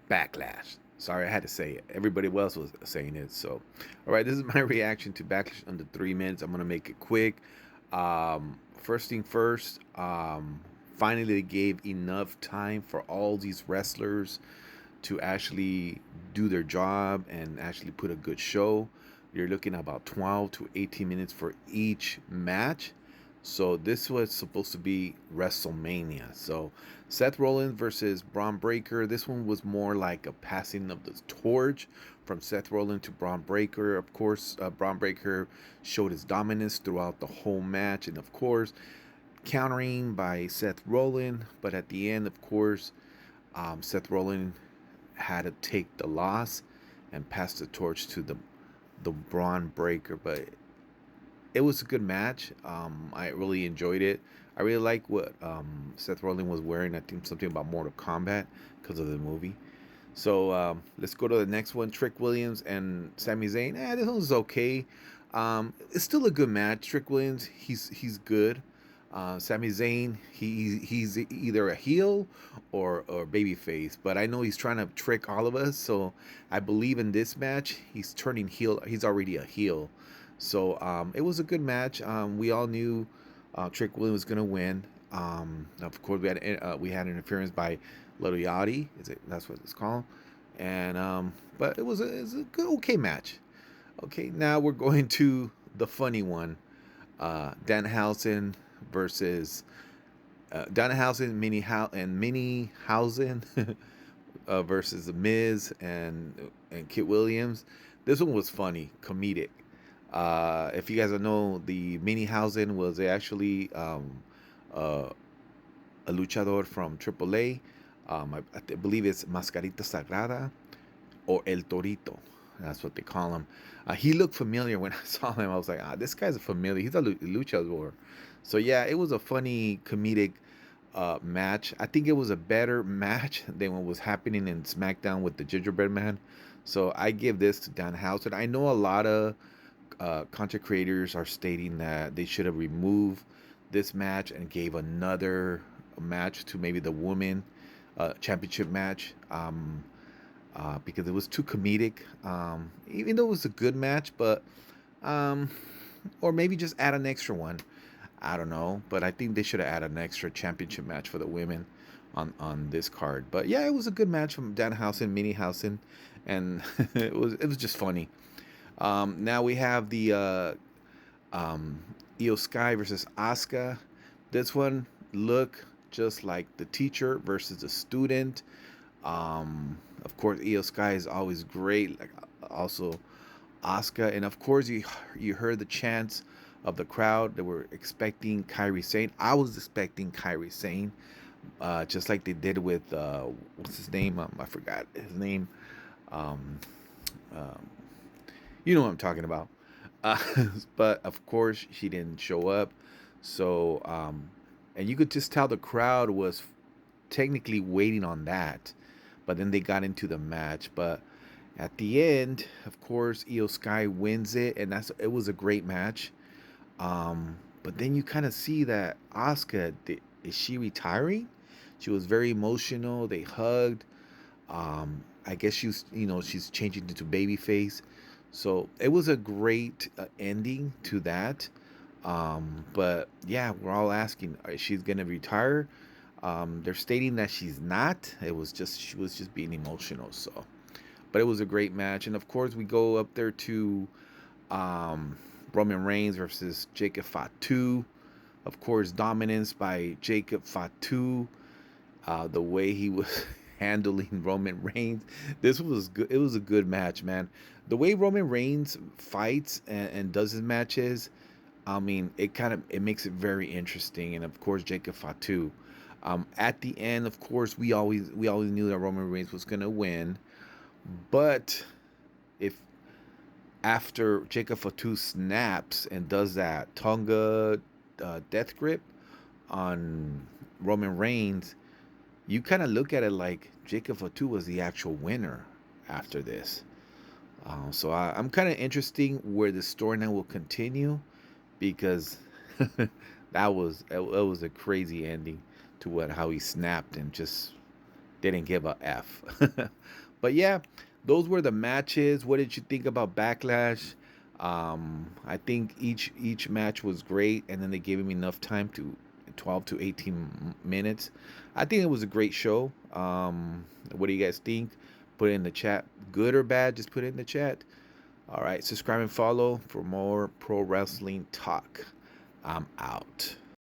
Backlash. Sorry, I had to say it. Everybody else was saying it. So, all right, this is my reaction to Backlash under 3 minutes. I'm gonna make it quick. First thing first. Finally, they gave enough time for all these wrestlers to actually do their job and actually put a good show. You're looking at about 12 to 18 minutes for each match. So this was supposed to be WrestleMania. So Seth Rollins versus Braun Breaker. This one was more like a passing of the torch from Seth Rollins to Braun Breaker. Of course, Braun Breaker showed his dominance throughout the whole match, and of course, countering by Seth Rollins. But at the end, of course, Seth Rollins had to take the loss and pass the torch to the Braun Breaker. But it was a good match. I really enjoyed it. I really like what Seth Rollins was wearing. I think something about Mortal Kombat because of the movie. So let's go to the next one. Trick Williams and Sami Zayn. This one was okay. It's still a good match. Trick Williams, he's good. Sami Zayn, he's either a heel or babyface, but I know he's trying to trick all of us. So I believe in this match, he's turning heel. He's already a heel. So it was a good match. We all knew Trick Williams was gonna win. Of course, we had interference by Little Yachty. Is it? That's what it's called. And but it was a good okay match. Okay, now we're going to the funny one. Danhausen versus Danhausen, Mini Hausen versus the Miz and Kit Williams. This one was funny, comedic. If you guys don't know, the Mini Hausen was actually uh, a luchador from AAA. I believe it's Mascarita Sagrada or El Torito. That's what they call him. He looked familiar when I saw him. I was like, this guy's a familiar. He's a luchador. So yeah, it was a funny comedic match. I think it was a better match than what was happening in SmackDown with the Gingerbread Man. So I give this to Dan Housen. I know a lot of content creators are stating that they should have removed this match and gave another match to maybe the women championship match. Because it was too comedic. Even though it was a good match, but um, or maybe just add an extra one. I don't know, but I think they should have added an extra championship match for the women on this card. But yeah, it was a good match from Danhausen, Minihausen, and it was just funny. Now we have the Io Sky versus Asuka. This one look just like the teacher versus the student. Of course, Io Sky is always great. Like also Asuka, and of course you heard the chants of the crowd that were expecting Kairi Sane. I was expecting Kairi Sane, just like they did with what's his name? I forgot his name. Um, um, you know what I'm talking about. Uh, but of course, she didn't show up. So, and you could just tell the crowd was technically waiting on that. But then they got into the match. But at the end, of course, Io Sky wins it, and it was a great match. But then you kind of see that Asuka, is she retiring? She was very emotional. They hugged. I guess she's changing into babyface. So it was a great ending to that. But yeah, we're all asking, she's gonna retire. They're stating that she's not. She was just being emotional. So, but it was a great match, and of course we go up there to um, Roman Reigns versus Jacob Fatu. Of course, dominance by Jacob Fatu. The way he was handling Roman Reigns. This was good. It was a good match, man. The way Roman Reigns fights and does his matches, I mean, it makes it very interesting. And of course, Jacob Fatu. At the end, of course, we always knew that Roman Reigns was gonna win, but if after Jacob Fatu snaps and does that Tonga death grip on Roman Reigns, you kind of look at it like Jacob Fatu was the actual winner after this. So I'm kind of interesting where the storyline will continue because that was a crazy ending to what how he snapped and just didn't give a F. But yeah, those were the matches. What did you think about Backlash? I think each match was great, and then they gave him enough time to 12 to 18 minutes. I think it was a great show. What do you guys think? Put it in the chat. Good or bad, just put it in the chat. All right, subscribe and follow for more pro wrestling talk. I'm out.